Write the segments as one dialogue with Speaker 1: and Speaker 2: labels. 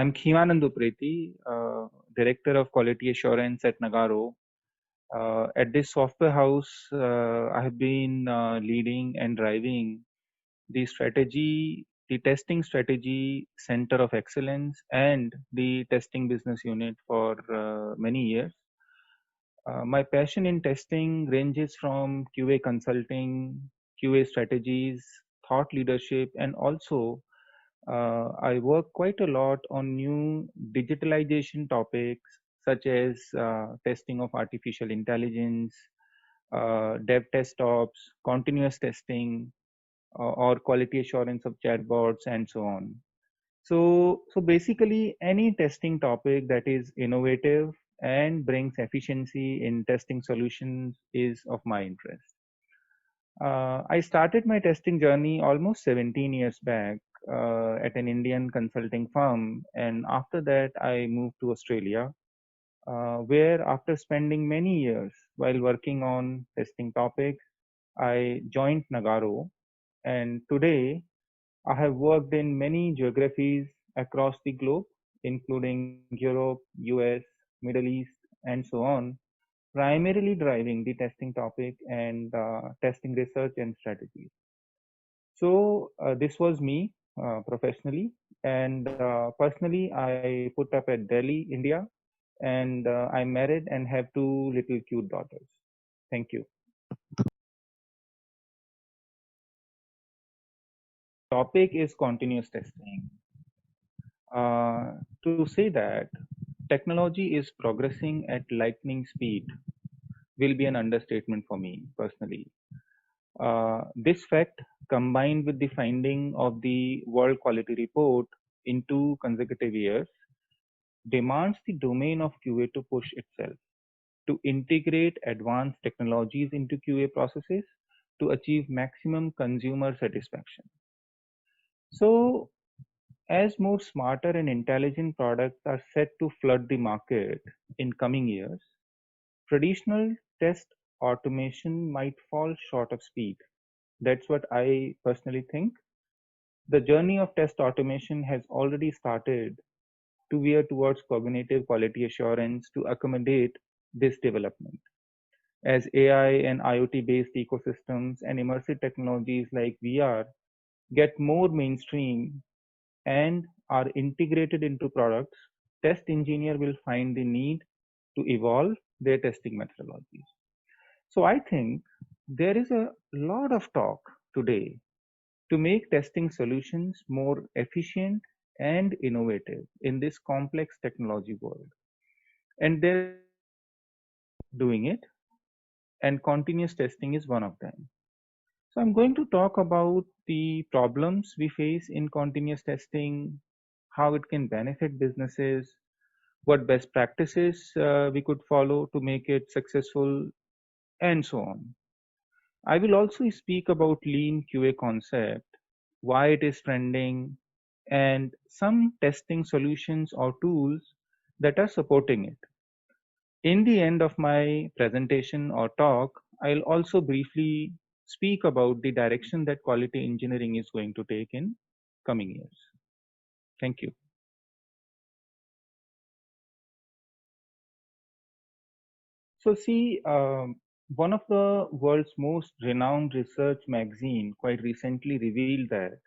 Speaker 1: I'm Khimanand Upreti, Director of Quality Assurance at Nagarro. At this software house, I have been leading and driving the testing strategy center of excellence and the testing business unit for many years. My passion in testing ranges from QA consulting, QA strategies, thought leadership, and also I work quite a lot on new digitalization topics such as testing of artificial intelligence, dev test ops, continuous testing, or quality assurance of chatbots, and so on. So basically, any testing topic that is innovative and brings efficiency in testing solutions is of my interest. I started my testing journey almost 17 years back at an Indian consulting firm, and after that, I moved to Australia, where after spending many years while working on testing topics, I joined Nagarro, and today I have worked in many geographies across the globe, including Europe, US, Middle East, and so on, primarily driving the testing topic and testing research and strategies. So this was me professionally, and personally, I put up at Delhi, India, and I'm married and have two little cute daughters. Thank you. Topic is continuous testing. To say that technology is progressing at lightning speed will be an understatement for me personally. This fact, combined with the finding of the World Quality Report in 2 consecutive years, demands the domain of QA to push itself, to integrate advanced technologies into QA processes to achieve maximum consumer satisfaction. So, as more smarter and intelligent products are set to flood the market in coming years, traditional test automation might fall short of speed. That's what I personally think. The journey of test automation has already started to veer towards cognitive quality assurance to accommodate this development. As AI and IoT based ecosystems and immersive technologies like VR get more mainstream and are integrated into products, test engineer will find the need to evolve their testing methodologies. So I think there is a lot of talk today to make testing solutions more efficient and innovative in this complex technology world. And they're doing it, and continuous testing is one of them. So I'm going to talk about the problems we face in continuous testing, how it can benefit businesses, what best practices we could follow to make it successful, and so on. I will also speak about lean QA concept, why it is trending, and some testing solutions or tools that are supporting it. In the end of my presentation or talk, I'll also briefly speak about the direction that quality engineering is going to take in coming years. Thank you. So see, one of the world's most renowned research magazine quite recently revealed that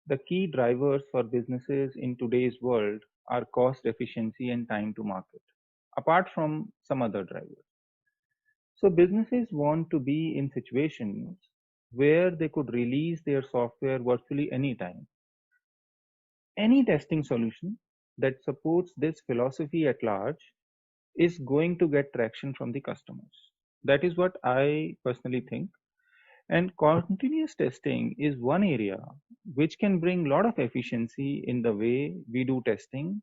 Speaker 1: the key drivers for businesses in today's world are cost efficiency and time to market, apart from some other drivers. So businesses want to be in situations where they could release their software virtually anytime. Any testing solution that supports this philosophy at large is going to get traction from the customers. That is what I personally think. And continuous testing is one area which can bring a lot of efficiency in the way we do testing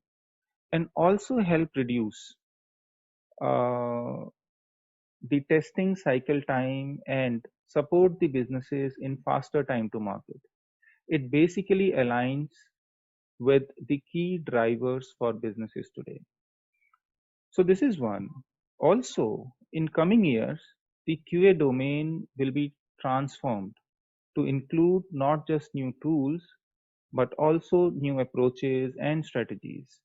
Speaker 1: and also help reduce uh, the testing cycle time and support the businesses in faster time to market. It basically aligns with the key drivers for businesses today. So this is one. Also, in coming years, the QA domain will be transformed to include not just new tools, but also new approaches and strategies.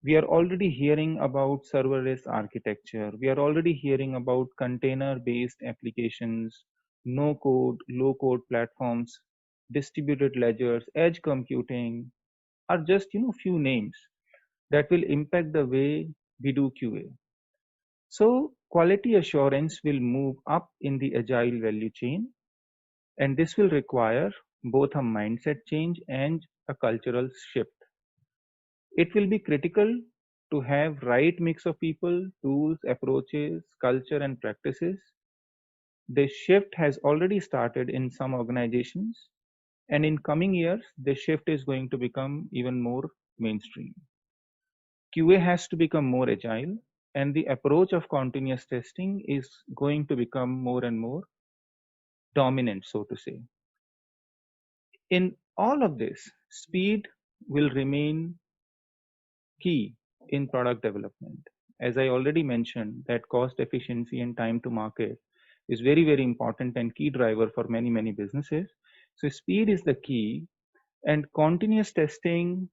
Speaker 1: We are already hearing about serverless architecture. We are already hearing about container-based applications, no-code, low-code platforms, distributed ledgers, edge computing are just few names that will impact the way we do QA. So quality assurance will move up in the agile value chain, and this will require both a mindset change and a cultural shift. It will be critical to have right mix of people, tools, approaches, culture, and practices. This shift has already started in some organizations, and in coming years, this shift is going to become even more mainstream. QA has to become more agile, and the approach of continuous testing is going to become more and more dominant, so to say. In all of this, speed will remain key in product development. As I already mentioned, that cost efficiency and time to market is very, very important and key driver for many, many businesses. So speed is the key, and continuous testing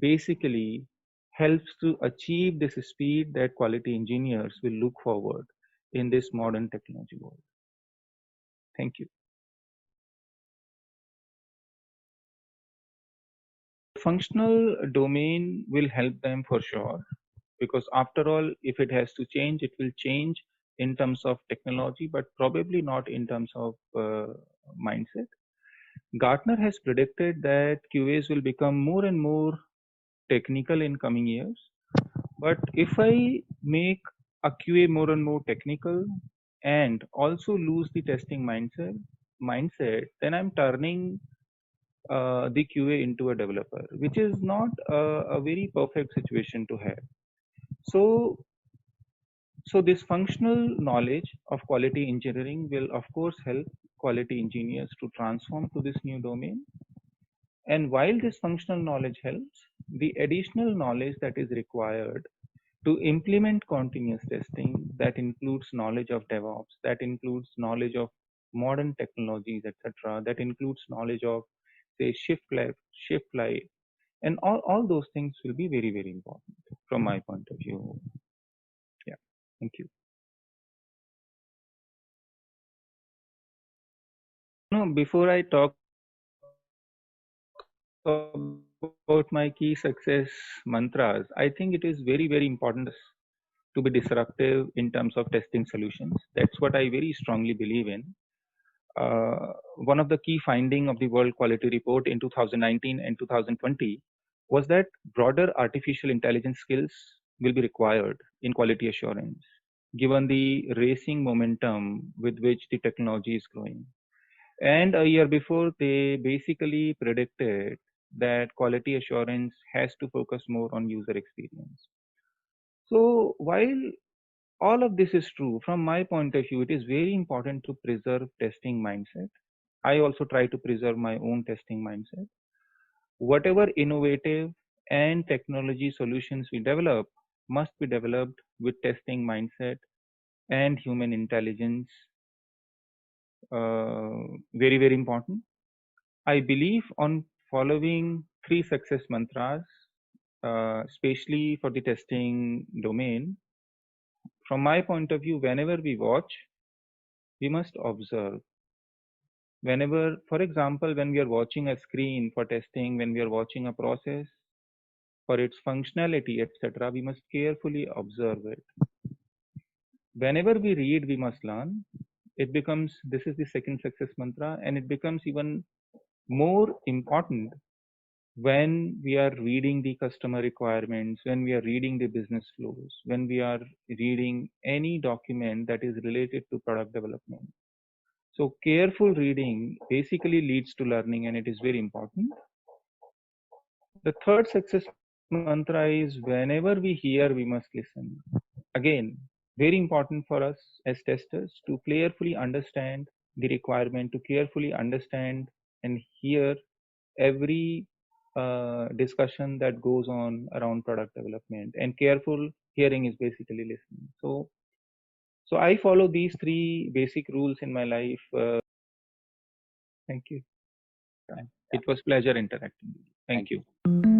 Speaker 1: basically helps to achieve this speed that quality engineers will look forward in this modern technology world. Thank you. Functional domain will help them for sure, because after all, if it has to change, it will change in terms of technology, but probably not in terms of mindset. Gartner has predicted that QAs will become more and more technical in coming years. But if I make a QA more and more technical and also lose the testing mindset, then I'm turning the QA into a developer, which is not a very perfect situation to have. So, so this functional knowledge of quality engineering will of course help quality engineers to transform to this new domain. And while this functional knowledge helps, the additional knowledge that is required to implement continuous testing, that includes knowledge of DevOps, that includes knowledge of modern technologies, etc., that includes knowledge of say shift life, and all those things will be very, very important from my point of view. Yeah, thank you. No, before I talk about my key success mantras, I think it is very, very important to be disruptive in terms of testing solutions. That's what I very strongly believe in. One of the key findings of the World Quality Report in 2019 and 2020 was that broader artificial intelligence skills will be required in quality assurance, given the racing momentum with which the technology is growing. And a year before, they basically predicted that quality assurance has to focus more on user experience. So while all of this is true, from my point of view, it is very important to preserve testing mindset. I also try to preserve my own testing mindset. Whatever innovative and technology solutions we develop must be developed with testing mindset and human intelligence. Very, very important. I believe on following three success mantras, especially for the testing domain. From my point of view, whenever we watch, we must observe. Whenever, for example, when we are watching a screen for testing, when we are watching a process for its functionality, etc., we must carefully observe it. Whenever we read, we must learn. It becomes, this is the second success mantra, and it becomes even more important when we are reading the customer requirements, when we are reading the business flows, when we are reading any document that is related to product development. So careful reading basically leads to learning, and it is very important. The third success mantra is whenever we hear, we must listen. Again, very important for us as testers to carefully understand the requirement, to carefully understand and hear every discussion that goes on around product development. And careful hearing is basically listening. So I follow these three basic rules in my life. Thank you. It was pleasure interacting with you. Thank you.